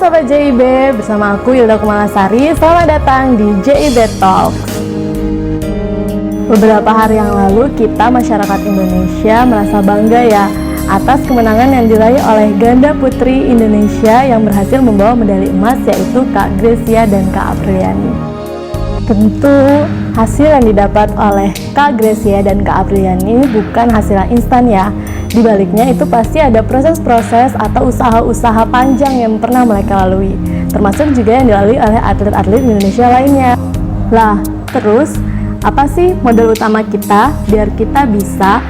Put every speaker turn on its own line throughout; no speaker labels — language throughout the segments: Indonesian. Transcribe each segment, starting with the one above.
Sobat JIB, bersama aku Yulda Kumalasari. Selamat datang di JIB Talks. Beberapa hari yang lalu kita masyarakat Indonesia merasa bangga ya atas kemenangan yang diraih oleh ganda putri Indonesia yang berhasil membawa medali emas, yaitu Kak Grecia dan Kak Apriliani. Tentu hasil yang didapat oleh Kak Grecia dan Kak Apriliani bukan hasil yang instan ya. Di baliknya itu pasti ada proses-proses atau usaha-usaha panjang yang pernah mereka lalui, termasuk juga yang dilalui oleh atlet-atlet Indonesia lainnya. Lah, terus apa sih modal utama kita biar kita bisa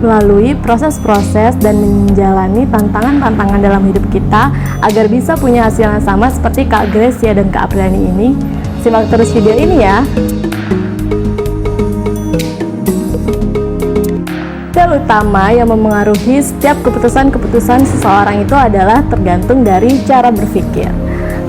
melalui proses-proses dan menjalani tantangan-tantangan dalam hidup kita agar bisa punya hasil yang sama seperti Kak Grecia dan Kak Apriliani ini? Simak terus video ini ya. Hal utama yang memengaruhi setiap keputusan-keputusan seseorang itu adalah tergantung dari cara berpikir.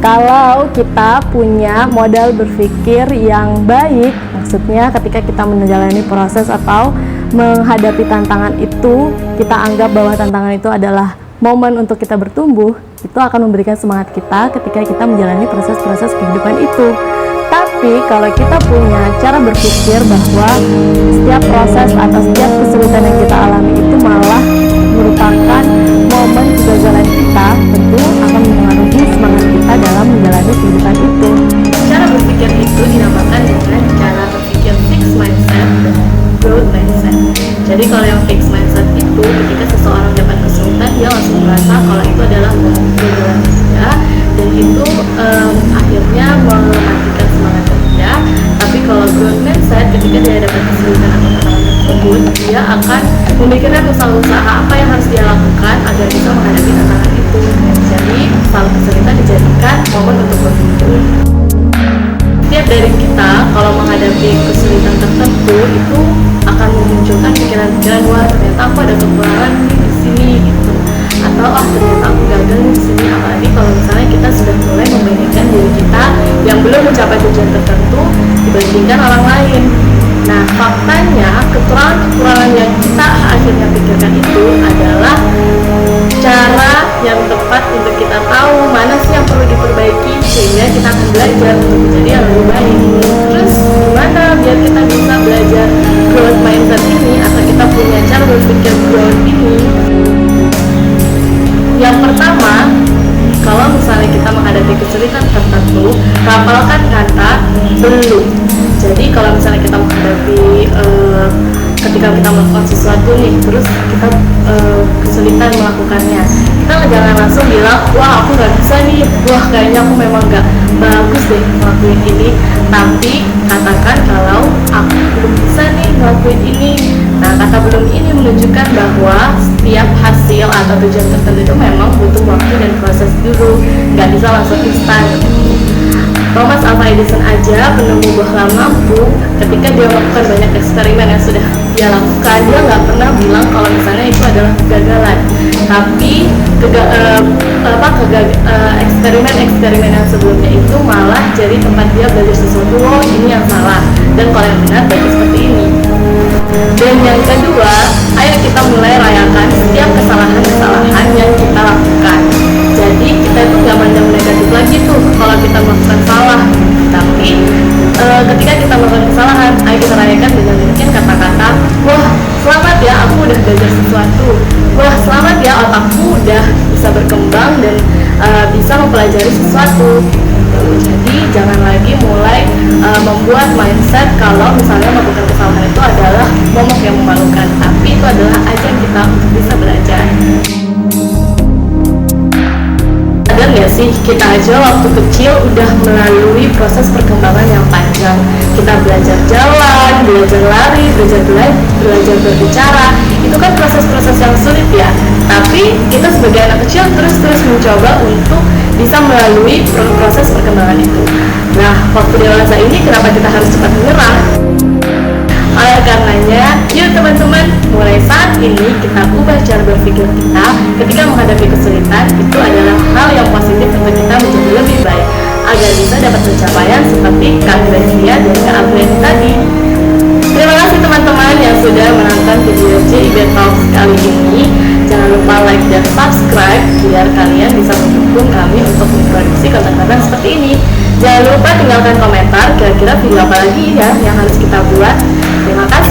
Kalau kita punya modal berpikir yang baik, maksudnya ketika kita menjalani proses atau menghadapi tantangan itu, kita anggap bahwa tantangan itu adalah momen untuk kita bertumbuh, itu akan memberikan semangat kita ketika kita menjalani proses-proses kehidupan itu. Tapi kalau kita punya cara berpikir bahwa setiap proses atau setiap kesulitan yang kita alami itu malah merupakan momen kegagalan kita, tentu akan mempengaruhi semangat kita dalam menjalani kehidupan itu. Cara berpikir itu dinamakan dengan cara berpikir fixed mindset dan growth mindset. Jadi kalau yang fixed mindset itu ketika seseorang dapat kesulitan, dia langsung merasa kalau itu adalah kegagalan dia, dan itu akhirnya mematikan semangat dia. Tapi kalau growth mindset, ketika dia dapat kesulitan atau tantangan tersebut, dia akan memikirkan usaha-usaha apa yang harus dia lakukan agar bisa menghadapi tantangan itu. Jadi selalu kesulitan dijadikan momen untuk bertumbuh. Setiap dari kita kalau menghadapi kesulitan tertentu itu akan memunculkan pikiran-pikiran, wah ternyata aku ada kekurangan di sini gitu, atau ternyata aku gagal di sini. Apalagi kalau misalnya kita sudah mulai membandingkan diri kita yang belum mencapai tujuan tertentu dibandingkan orang lain. Nah, faktanya kekurangan yang kita akhirnya pikirkan itu adalah cara yang tepat untuk kita tahu mana sih yang perlu diperbaiki, sehingga kita akan belajar untuk menjadi yang lebih baik. Terus gimana biar kita bisa belajar growth mindset ini, atau kita punya cara berpikir growth ini? Yang pertama, kalau misalnya kita menghadapi kesulitan tertentu, hafalkan kata belum. Jadi kalau misalnya kita menghadapi ketika kita melakukan sesuatu nih, terus kita kesulitan melakukannya, kita jangan langsung bilang, wah aku nggak bisa nih, wah kayaknya aku memang nggak bagus deh ngelakuin ini. Tapi katakan kalau aku belum bisa nih ngelakuin ini. Nah, kata belum ini menunjukkan bahwa setiap hasil atau tujuan tertentu itu memang butuh waktu dan proses dulu, nggak bisa langsung instan. Thomas Alva Edison aja, penemu bohlam lampu, ketika dia melakukan banyak eksperimen yang sudah dia lakukan, dia nggak pernah bilang kalau misalnya itu adalah kegagalan. Tapi eksperimen yang sebelumnya itu malah jadi tempat dia belajar sesuatu, oh ini yang salah, dan kalau yang benar baik seperti ini. Dan yang kedua, ayo kita mulai rayakan setiap kesalahan-kesalahan yang kita lakukan. Jadi kita itu nggak mandang negatif lagi tuh kalau kita melakukan salah. Tapi ketika kita melakukan kesalahan, ayo kita rayakan dengan mungkin kata-kata, wah selamat ya aku udah belajar sesuatu, wah selamat ya otakku udah bisa berkembang dan bisa mempelajari sesuatu. Jadi jangan lagi mulai membuat mindset kalau misalnya melakukan kesalahan itu adalah momok yang memalukan, tapi itu adalah ajang kita untuk bisa belajar. Sadar nggak sih, kita aja waktu kecil udah melalui proses perkembangan yang panjang. Kita belajar jalan, belajar lari, belajar berbicara. Itu kan proses-proses yang sulit ya. Tapi kita sebagai anak kecil terus mencoba untuk bisa melalui proses perkembangan itu. Nah, waktu dewasa ini kenapa kita harus cepat menyerah? Oleh karenanya, yuk teman-teman, mulai saat ini kita ubah cara berpikir kita ketika menghadapi kesulitan. Itu adalah hal yang positif untuk kita menjadi lebih baik, agar bisa dapat pencapaian seperti Kak Grecia dan Kak Apriliani tadi. Terima kasih teman-teman yang sudah menonton video JIB Talks kali ini. Jangan lupa like dan subscribe biar kalian bisa mendukung kami untuk memproduksi konten-konten seperti ini. Jangan lupa tinggalkan komentar kira-kira video apa lagi ya yang harus kita buat. Terima kasih.